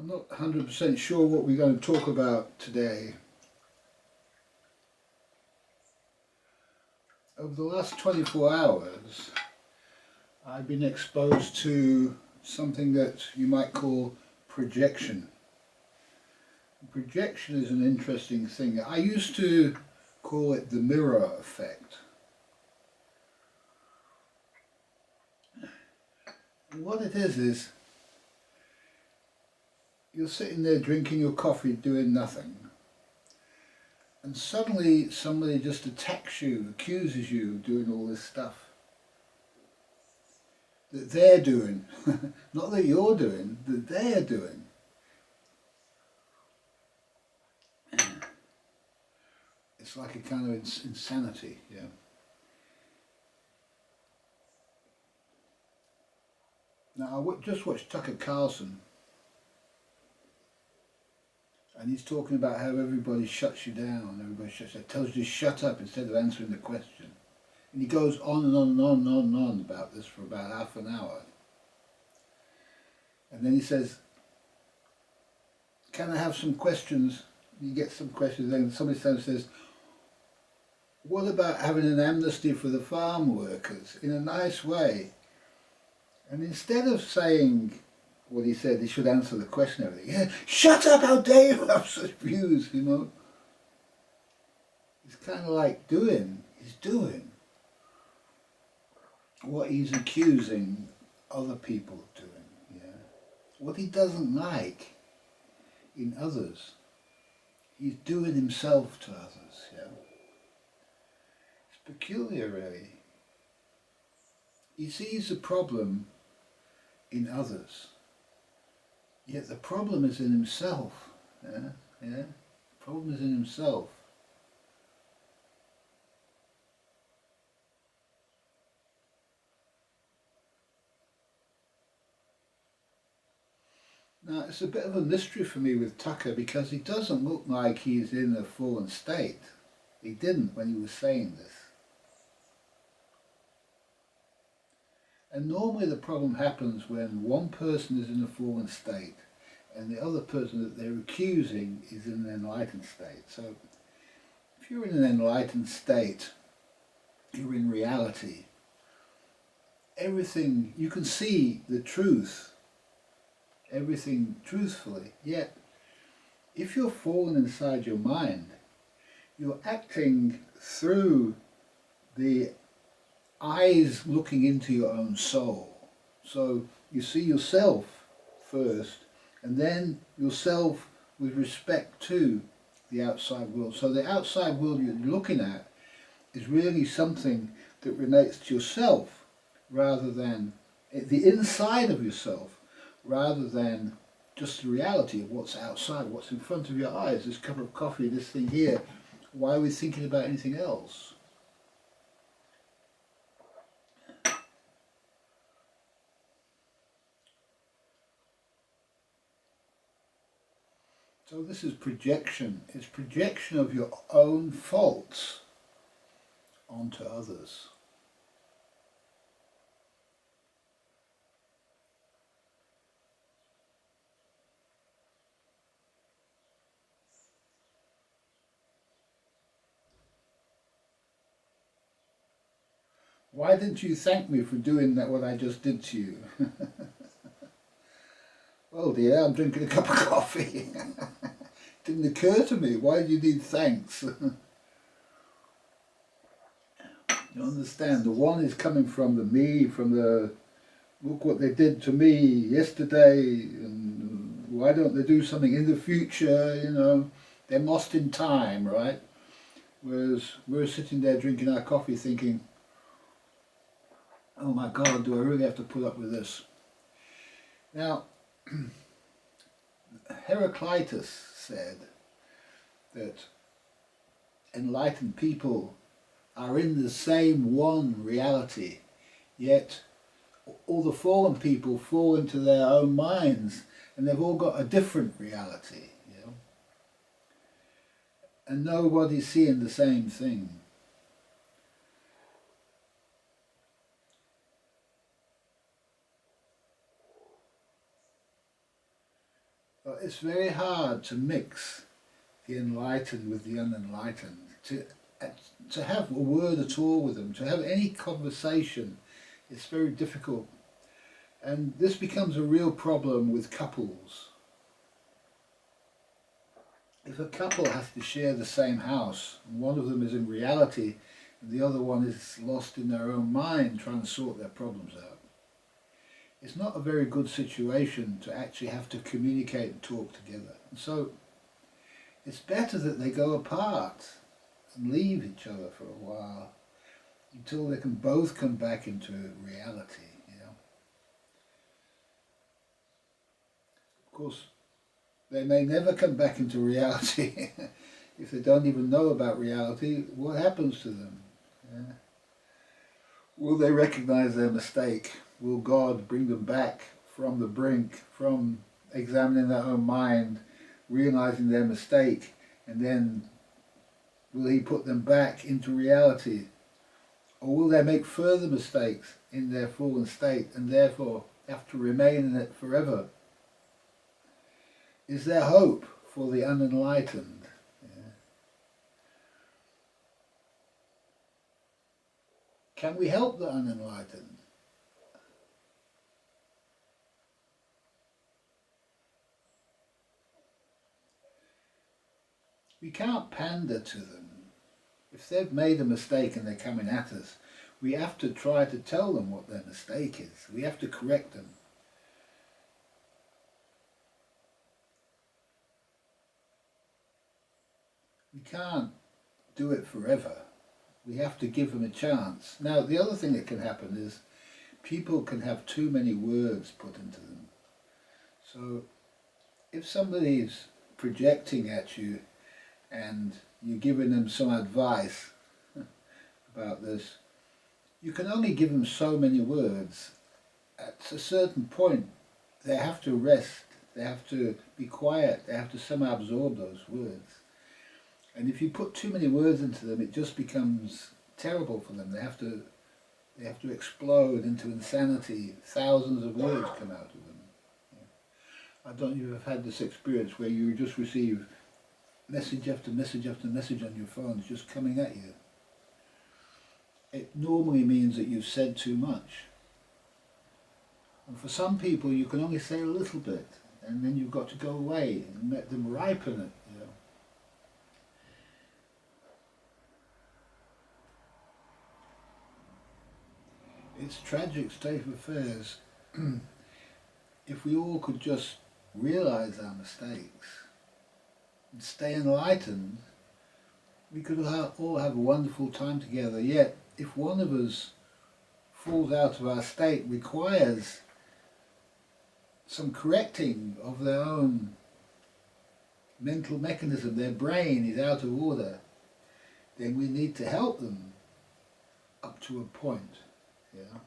I'm not 100% sure what we're going to talk about today. Over the last 24 hours, I've been exposed to something that you might call projection. Projection is an interesting thing. I used to call it the mirror effect. And what it is you're sitting there drinking your coffee doing nothing, and suddenly somebody just attacks you, accuses you of doing all this stuff that they're doing, not that you're doing, that they're doing. It's like a kind of insanity, yeah. Now I just watched Tucker Carlson, and he's talking about how everybody shuts you down, tells you to shut up instead of answering the question. And he goes on and on and on and on and on about this for about half an hour. And then he says, can I have some questions? You get some questions, then somebody says, what about having an amnesty for the farm workers in a nice way? And instead of saying what he said, he should answer the question. Everything. Yeah, shut up! How dare you have such views? You know. It's kind of like he's doing what he's accusing other people of doing. Yeah. What he doesn't like in others, he's doing himself to others. Yeah. It's peculiar, really. He sees the problem in others, yet the problem is in himself. Yeah, yeah. The problem is in himself. Now, it's a bit of a mystery for me with Tucker because he doesn't look like he's in a fallen state. He didn't when he was saying this. And normally the problem happens when one person is in a fallen state and the other person that they're accusing is in an enlightened state. So if you're in an enlightened state, you're in reality. Everything, you can see the truth, everything truthfully. Yet, if you're fallen inside your mind, you're acting through the eyes looking into your own soul. So you see yourself first, and then yourself with respect to the outside world. So the outside world you're looking at is really something that relates to yourself rather than the inside of yourself, rather than just the reality of what's outside, what's in front of your eyes, this cup of coffee, this thing here. Why are we thinking about anything else? So this is projection. It's projection of your own faults onto others. Why didn't you thank me for doing that, what I just did to you? Well, dear, I'm drinking a cup of coffee. Didn't occur to me. Why do you need thanks? You understand? The one is coming from the me, from the look what they did to me yesterday, and why don't they do something in the future? You know, they're lost in time, right? Whereas we're sitting there drinking our coffee, thinking, "Oh my God, do I really have to put up with this?" Now, Heraclitus said that enlightened people are in the same one reality, yet all the fallen people fall into their own minds and they've all got a different reality, you know? And nobody's seeing the same thing. it's very hard to mix the enlightened with the unenlightened, to have a word at all with them, to have any conversation. It's very difficult. And this becomes a real problem with couples. If a couple has to share the same house, and one of them is in reality, and the other one is lost in their own mind trying to sort their problems out, it's not a very good situation to actually have to communicate and talk together. And so it's better that they go apart and leave each other for a while until they can both come back into reality, you know. Of course, they may never come back into reality. If they don't even know about reality, what happens to them? Yeah. Will they recognize their mistake? Will God bring them back from the brink, from examining their own mind, realizing their mistake, and then will he put them back into reality? Or will they make further mistakes in their fallen state and therefore have to remain in it forever? Is there hope for the unenlightened? Yeah. Can we help the unenlightened? We can't pander to them. If they've made a mistake and they're coming at us, we have to try to tell them what their mistake is. We have to correct them. We can't do it forever. We have to give them a chance. Now, the other thing that can happen is people can have too many words put into them. So if somebody's projecting at you and you're giving them some advice about this, you can only give them so many words. At a certain point, they have to rest, they have to be quiet, they have to somehow absorb those words. And if you put too many words into them, it just becomes terrible for them. They have to explode into insanity. Thousands of words come out of them. Yeah. I don't know if you've had this experience where you just receive message after message after message on your phone. It's just coming at you. It normally means that you've said too much. And for some people, you can only say a little bit, and then you've got to go away and let them ripen it. You know. It's a tragic state of affairs. If we all could just realize our mistakes and stay enlightened, we could all have a wonderful time together. Yet, if one of us falls out of our state, requires some correcting of their own mental mechanism, their brain is out of order, then we need to help them up to a point. Yeah.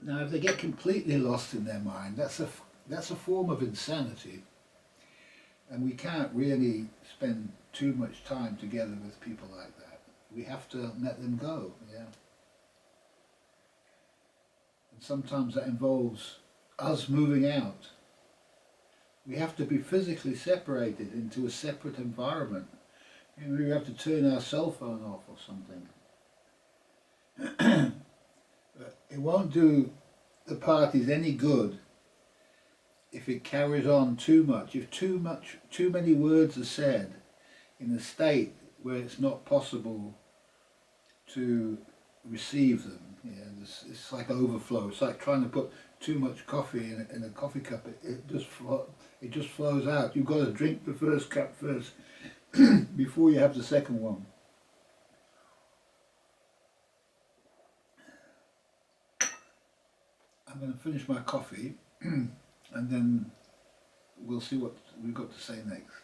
Now, if they get completely lost in their mind, that's a form of insanity, and we can't really spend too much time together with people like that. We have to let them go. Yeah. And sometimes that involves us moving out. We have to be physically separated into a separate environment. Maybe we have to turn our cell phone off or something. It won't do the parties any good if it carries on too much. If too many words are said in a state where it's not possible to receive them. Yeah, it's like overflow. It's like trying to put too much coffee in a coffee cup. It just flows out. You've got to drink the first cup first before you have the second one. I'm going to finish my coffee and then we'll see what we've got to say next.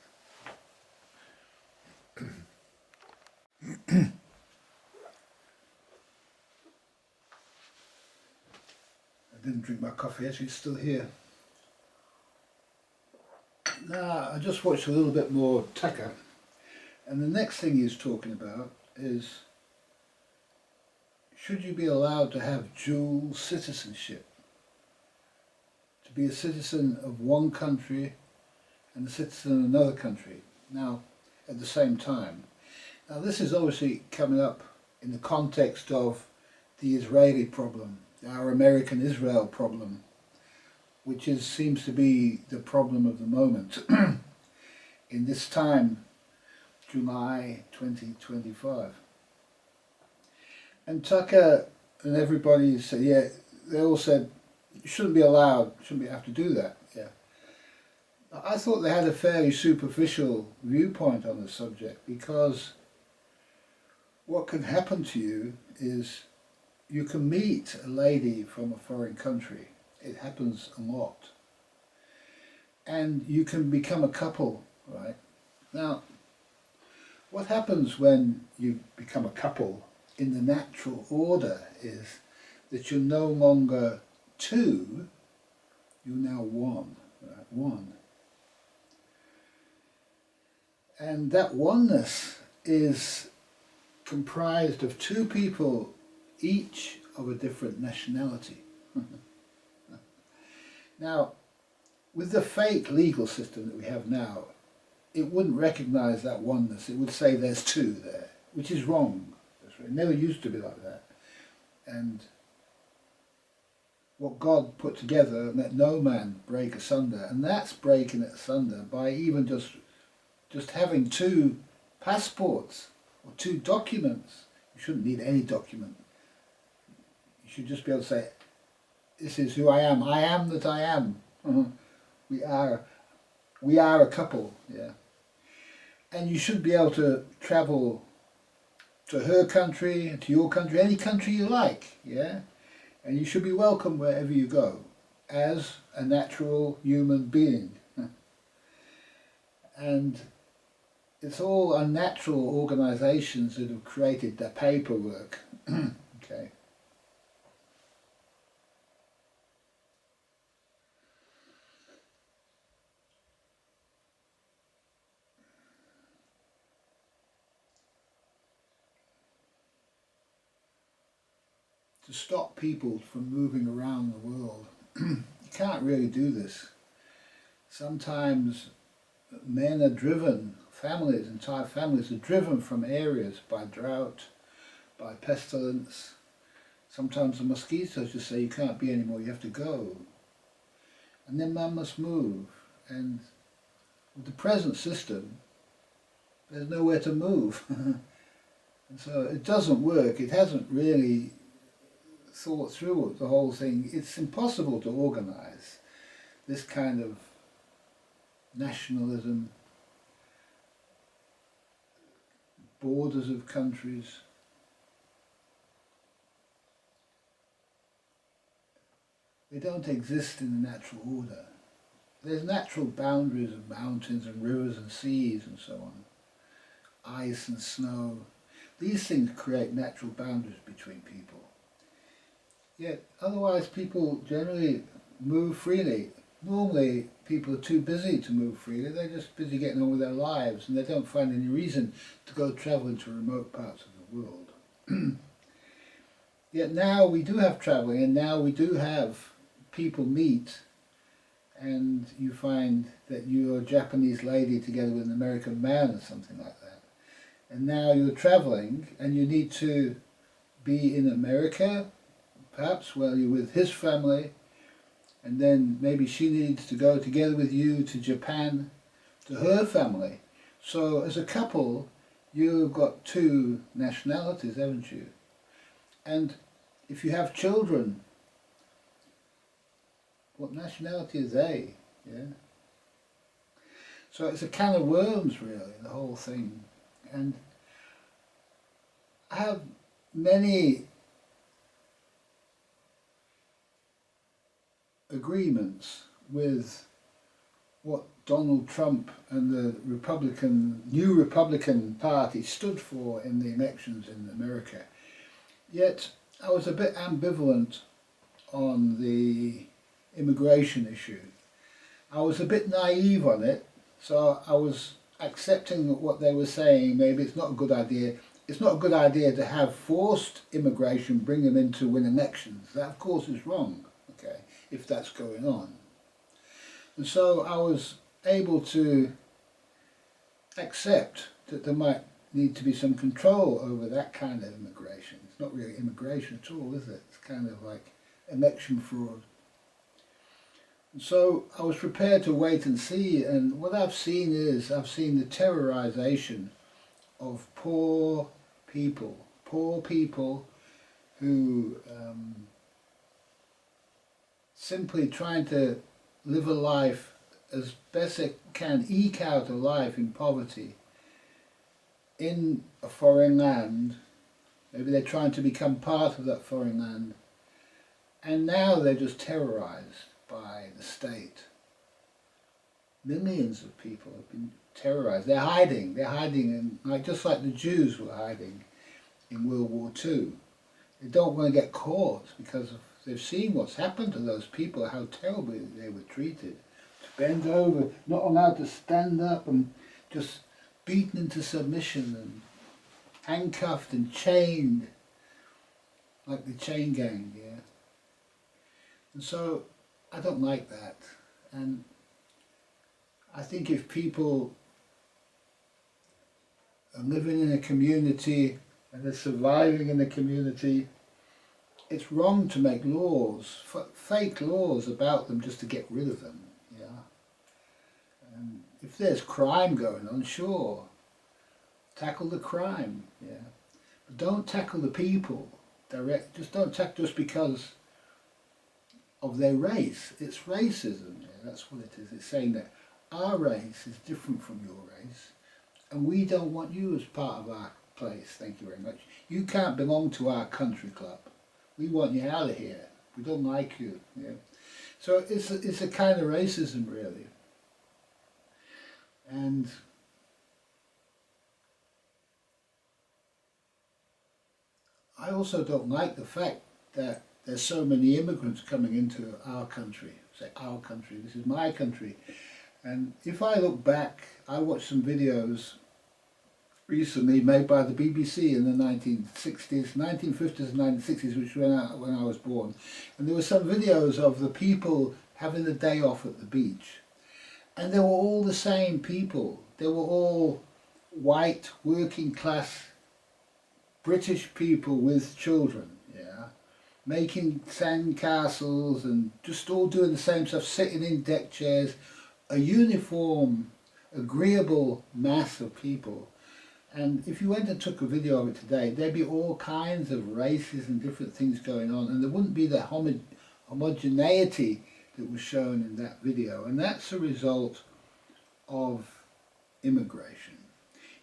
I didn't drink my coffee, actually it's still here. Now, I just watched a little bit more Tucker, and the next thing he's talking about is, should you be allowed to have dual citizenship? To be a citizen of one country and a citizen of another country, now at the same time. Now this is obviously coming up in the context of the Israeli problem, our American Israel problem, which seems to be the problem of the moment in this time, July 2025. And Tucker and everybody said, yeah, they all said, you shouldn't be allowed, shouldn't have to do that. Yeah. I thought they had a fairly superficial viewpoint on the subject, because what can happen to you is you can meet a lady from a foreign country. It happens a lot. And you can become a couple, right? Now, what happens when you become a couple in the natural order is that you're no longer two, you're now one, right? One. And that oneness is comprised of two people, each of a different nationality. Now, with the fake legal system that we have now, it wouldn't recognise that oneness. It would say there's two there, which is wrong. It never used to be like that. And what God put together, let no man break asunder, and that's breaking it asunder by even just having two passports or two documents. You shouldn't need any document. You should just be able to say, this is who I am that I am. We are a couple, yeah. And you should be able to travel to her country, to your country, any country you like, yeah? And you should be welcome wherever you go, as a natural human being. And it's all unnatural organisations that have created the paperwork. Okay. To stop people from moving around the world. You can't really do this. Sometimes men are driven, entire families are driven from areas by drought, by pestilence. Sometimes the mosquitoes just say you can't be anymore, you have to go. And then man must move. And with the present system, there's nowhere to move. And so it doesn't work. It hasn't really thought through the whole thing. It's impossible to organise this kind of nationalism, borders of countries. They don't exist in the natural order. There's natural boundaries of mountains and rivers and seas and so on. Ice and snow. These things create natural boundaries between people. Yet otherwise people generally move freely. Normally people are too busy to move freely. They're just busy getting on with their lives, and they don't find any reason to go travel into remote parts of the world. Yet now we do have travelling, and now we do have people meet, and you find that you're a Japanese lady together with an American man or something like that. And now you're travelling and you need to be in America, perhaps while you're with his family, and then maybe she needs to go together with you to Japan, to her family. So as a couple, you've got two nationalities, haven't you? And if you have children, what nationality are they? Yeah. So it's a can of worms, really, the whole thing. And I have many agreements with what Donald Trump and the new Republican Party stood for in the elections in America. Yet I was a bit ambivalent on the immigration issue. I was a bit naive on it, so I was accepting what they were saying. Maybe it's not a good idea. It's not a good idea to have forced immigration, bring them in to win elections. That of course is wrong, okay, if that's going on. And so I was able to accept that there might need to be some control over that kind of immigration. It's not really immigration at all, is it? It's kind of like election fraud. And so I was prepared to wait and see, and what I've seen the terrorization of poor people who simply trying to live a life as best they can, eke out a life in poverty in a foreign land. Maybe they're trying to become part of that foreign land, and now they're just terrorized by the state. Millions of people have been terrorized. They're hiding, and just like the Jews were hiding in World War II. They don't want to get caught because they've seen what's happened to those people, how terribly they were treated. Bent over, not allowed to stand up, and just beaten into submission and handcuffed and chained, like the chain gang, yeah. And so I don't like that. And I think if people are living in a community and they're surviving in a community, it's wrong to make laws, fake laws about them just to get rid of them, yeah. And if there's crime going on, sure, tackle the crime, yeah. But don't tackle the people direct. Just don't tackle just because of their race. It's racism, yeah, that's what it is. It's saying that our race is different from your race, and we don't want you as part of our place, thank you very much. You can't belong to our country club. We want you out of here. We don't like you, yeah. So it's a kind of racism, really. And I also don't like the fact that there's so many immigrants coming into our country. Say our country, this is my country. And if I look back, I watched some videos recently made by the BBC in the 1960s, 1950s and 1960s, which went out when I was born. And there were some videos of the people having the day off at the beach. And they were all the same people. They were all white, working class British people with children, yeah, making sand castles and just all doing the same stuff, sitting in deck chairs, a uniform, agreeable mass of people. And if you went and took a video of it today, there'd be all kinds of races and different things going on, and there wouldn't be the homogeneity that was shown in that video. And that's a result of immigration.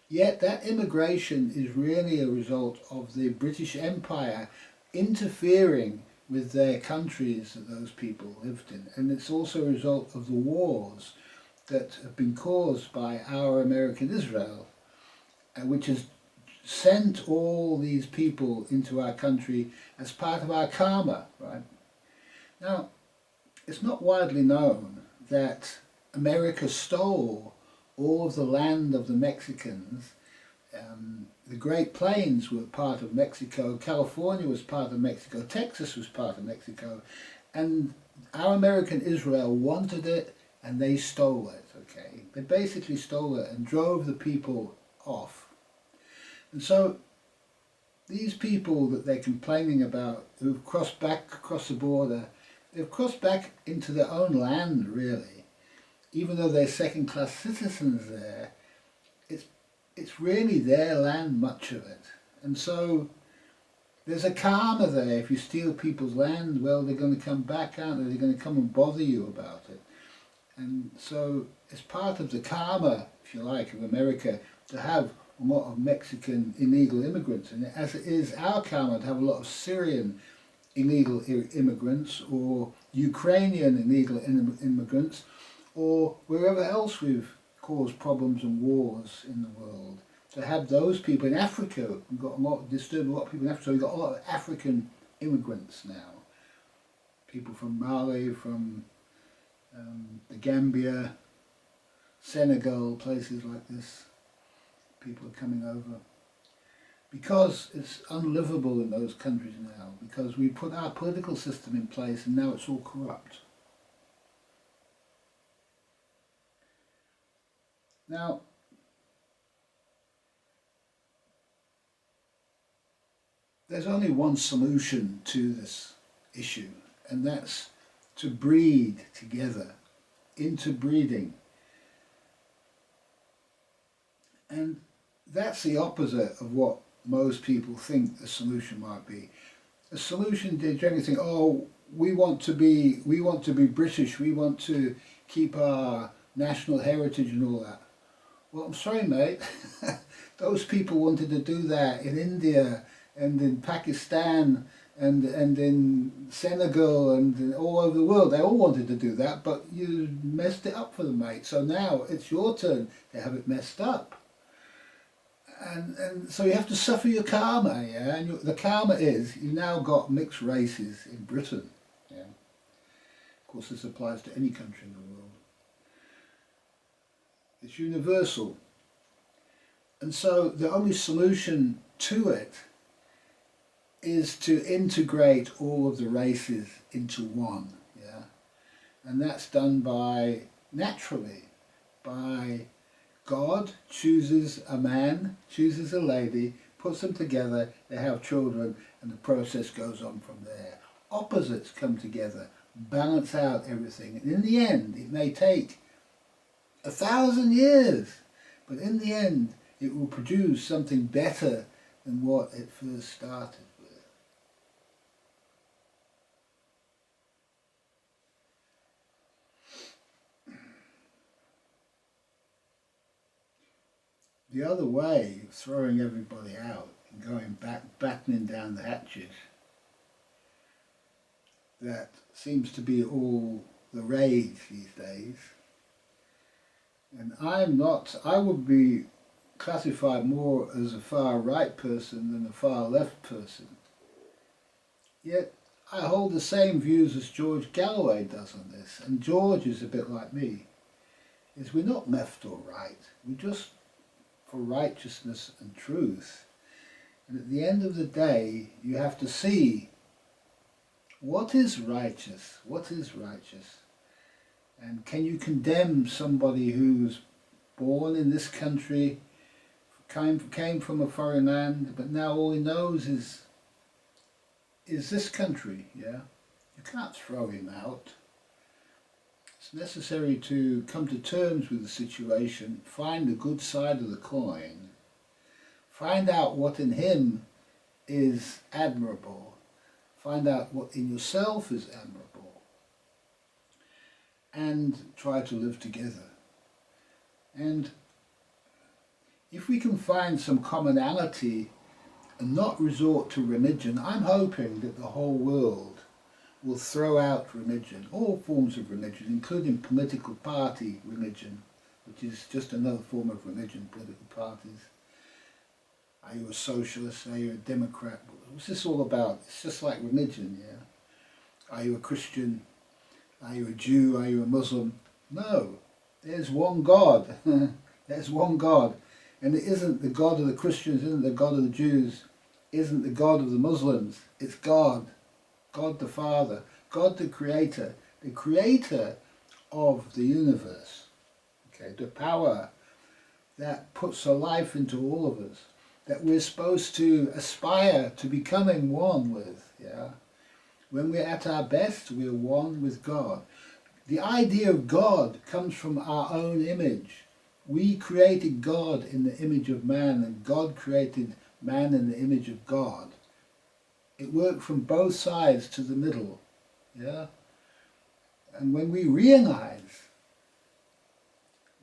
Yet that immigration is really a result of the British Empire interfering with their countries that those people lived in. And it's also a result of the wars that have been caused by our American Israel, which has sent all these people into our country as part of our karma, right? Now, it's not widely known that America stole all of the land of the Mexicans. The Great Plains were part of Mexico, California was part of Mexico, Texas was part of Mexico, and our American Israel wanted it and they stole it, okay? They basically stole it and drove the people off. And so these people that they're complaining about, who've crossed back across the border, they've crossed back into their own land, really. Even though they're second-class citizens there, it's really their land, much of it. And so there's a karma there. If you steal people's land, well, they're going to come back, aren't they? They're going to come and bother you about it. And so it's part of the karma, if you like, of America to have a lot of Mexican illegal immigrants. And as it is our karma to have a lot of Syrian illegal immigrants, or Ukrainian illegal immigrants, or wherever else we've caused problems and wars in the world. To have those people in Africa, we've got disturbed a lot of people in Africa, so we've got a lot of African immigrants now. People from Mali, from the Gambia, Senegal, places like this. People are coming over. Because it's unlivable in those countries now, because we put our political system in place and now it's all corrupt. Now, there's only one solution to this issue, and that's to breed together, interbreeding. And that's the opposite of what most people think the solution might be. The solution, they generally think, oh, we want to be British, we want to keep our national heritage and all that. Well, I'm sorry, mate. Those people wanted to do that in India and in Pakistan and in Senegal and all over the world. They all wanted to do that, but you messed it up for them, mate. So now it's your turn to have it messed up. And so you have to suffer your karma, yeah. And the karma is you now got mixed races in Britain, yeah. Of course, this applies to any country in the world. It's universal. And so the only solution to it is to integrate all of the races into one, yeah? And that's done naturally, by God chooses a man, chooses a lady, puts them together, they have children, and the process goes on from there. Opposites come together, balance out everything, and in the end, it may take 1,000 years, but in the end, it will produce something better than what it first started with. The other way of throwing everybody out and going back, battening down the hatches, that seems to be all the rage these days. And I would be classified more as a far right person than a far left person. Yet I hold the same views as George Galloway does on this, and George is a bit like me, is we're not left or right, we're just for righteousness and truth. And at the end of the day, you have to see what is righteous, and can you condemn somebody who's born in this country, came from a foreign land, but now all he knows is this country, yeah? You can't throw him out. It's necessary to come to terms with the situation, find the good side of the coin, find out what in him is admirable, find out what in yourself is admirable, and try to live together. And if we can find some commonality and not resort to religion, I'm hoping that the whole world will throw out religion, all forms of religion, including political party religion, which is just another form of religion, political parties. Are you a socialist? Are you a Democrat? What's this all about? It's just like religion, yeah? Are you a Christian? Are you a Jew? Are you a Muslim? No, there's one God. There's one God. And it isn't the God of the Christians, isn't the God of the Jews, isn't the God of the Muslims. It's God. God the Father, God the Creator of the universe, okay, the power that puts a life into all of us, that we're supposed to aspire to becoming one with, yeah. When we're at our best, we're one with God. The idea of God comes from our own image. We created God in the image of man, and God created man in the image of God. It worked from both sides to the middle, yeah? And when we realize,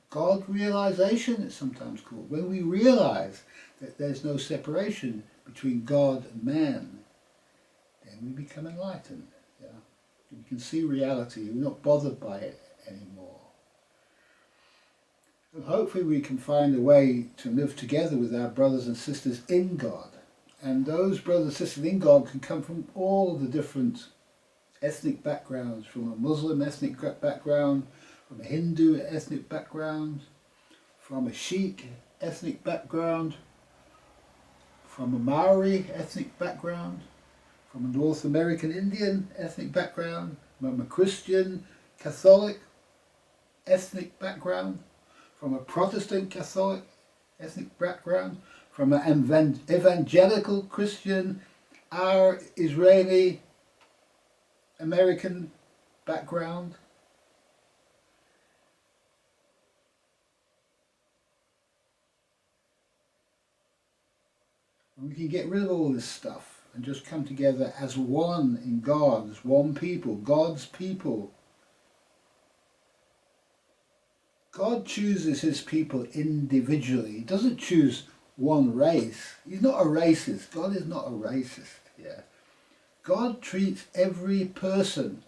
God realization it's sometimes called, when we realize that there's no separation between God and man, then we become enlightened, yeah? We can see reality, we're not bothered by it anymore. And hopefully we can find a way to live together with our brothers and sisters in God. And those brothers and sisters in God can come from all the different ethnic backgrounds, from a Muslim ethnic background, from a Hindu ethnic background, from a Sikh ethnic background, from a Maori ethnic background, from a North American Indian ethnic background, from a Christian, Catholic ethnic background, from a Protestant Catholic ethnic background, from an evangelical Christian, our Israeli American background. And we can get rid of all this stuff and just come together as one in God, as one people, God's people. God chooses his people individually. He doesn't choose one race. He's not a racist. God is not a racist. Yeah. God treats every person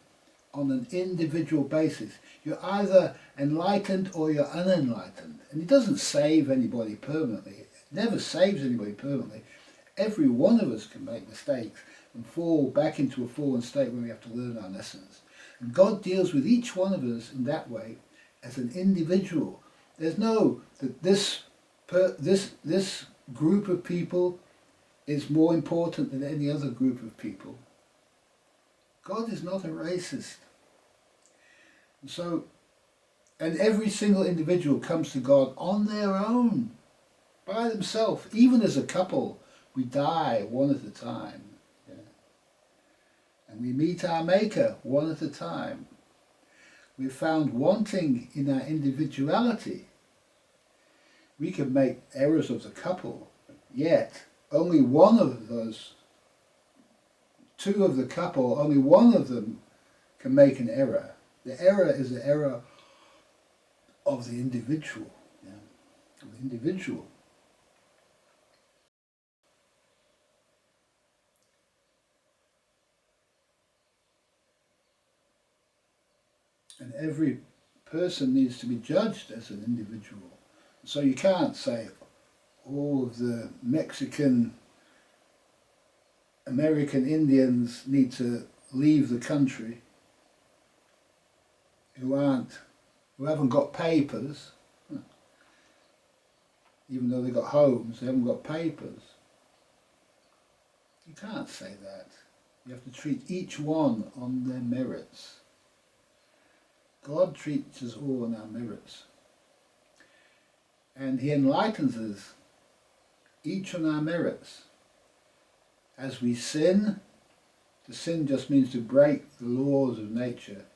on an individual basis. You're either enlightened or you're unenlightened. And he doesn't save anybody permanently. It never saves anybody permanently. Every one of us can make mistakes and fall back into a fallen state where we have to learn our lessons. And God deals with each one of us in that way as an individual. There's no that this group of people is more important than any other group of people. God is not a racist. And every single individual comes to God on their own, by themselves. Even as a couple, we die one at a time. Yeah. And we meet our Maker one at a time. We're found wanting in our individuality. We can make errors as a couple, yet only one of those, two of the couple, only one of them can make an error. The error is the error of the individual. Yeah? Of the individual. And every person needs to be judged as an individual. So you can't say all of the Mexican, American Indians need to leave the country who haven't got papers, even though they've got homes, they haven't got papers. You can't say that. You have to treat each one on their merits. God treats us all on our merits. And he enlightens us, each on our merits. As we sin, to sin just means to break the laws of nature.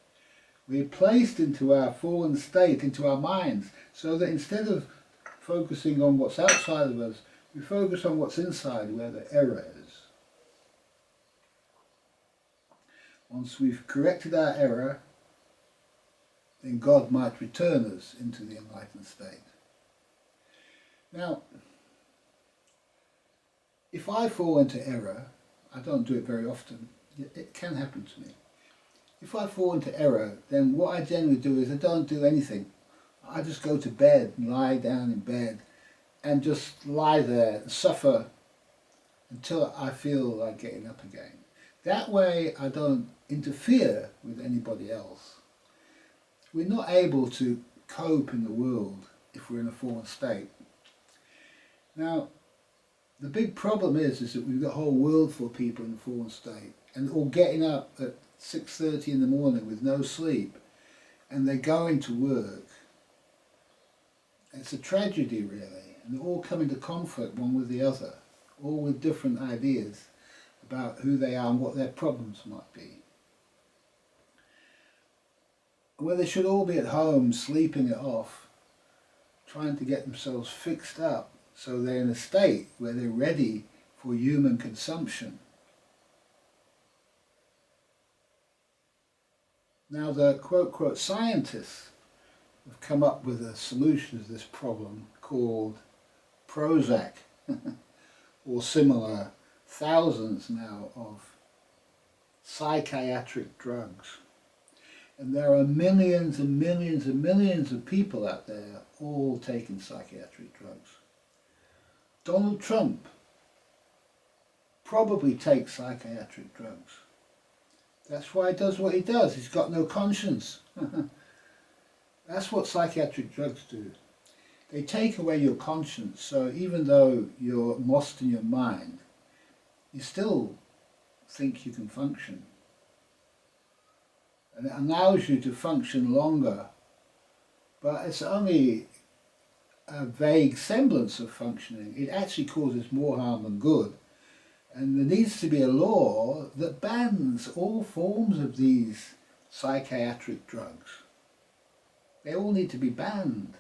We're placed into our fallen state, into our minds, so that instead of focusing on what's outside of us, we focus on what's inside, where the error is. Once we've corrected our error, then God might return us into the enlightened state. Now, if I fall into error, I don't do it very often, it can happen to me. If I fall into error, then what I generally do is I don't do anything. I just go to bed and lie down in bed and just lie there and suffer until I feel like getting up again. That way I don't interfere with anybody else. We're not able to cope in the world if we're in a fallen state. Now, the big problem is that we've got a whole world full of people in a fallen state and all getting up at 6:30 in the morning with no sleep, and they're going to work. It's a tragedy, really, and they're all coming to conflict one with the other, all with different ideas about who they are and what their problems might be. Where they should all be at home sleeping it off, trying to get themselves fixed up so they're in a state where they're ready for human consumption. Now the quote scientists have come up with a solution to this problem called Prozac or similar, thousands now of psychiatric drugs. And there are millions and millions and millions of people out there all taking psychiatric drugs. Donald Trump probably takes psychiatric drugs. That's why he does what he does. He's got no conscience. That's what psychiatric drugs do. They take away your conscience, so even though you're lost in your mind, you still think you can function. And it allows you to function longer. But it's only a vague semblance of functioning, it actually causes more harm than good. And there needs to be a law that bans all forms of these psychiatric drugs. They all need to be banned.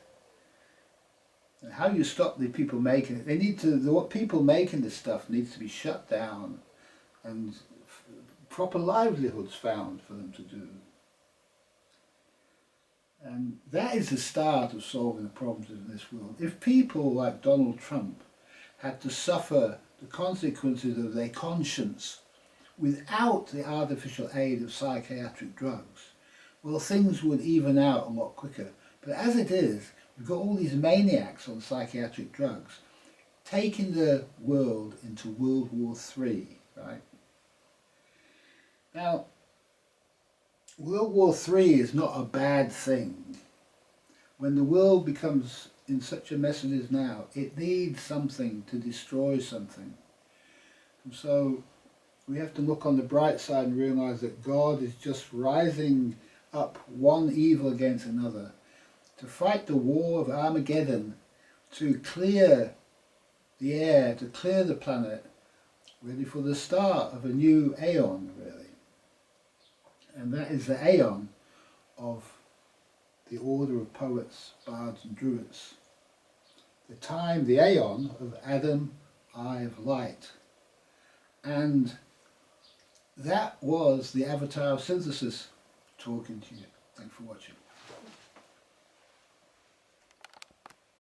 And how you stop the people making it, they need to, what people making this stuff needs to be shut down and proper livelihoods found for them to do. And that is the start of solving the problems in this world. If people like Donald Trump had to suffer the consequences of their conscience without the artificial aid of psychiatric drugs, well, things would even out a lot quicker. But as it is, we've got all these maniacs on psychiatric drugs taking the world into World War III, right? Now, World War III is not a bad thing. When the world becomes in such a mess as it is now, it needs something to destroy something. And so we have to look on the bright side and realize that God is just rising up one evil against another to fight the war of Armageddon, to clear the air, to clear the planet, ready for the start of a new aeon, really. And that is the aeon of the order of poets, bards and druids. The time, the aeon of Adam, eye of light. And that was the avatar of synthesis talking to you. Thanks for watching.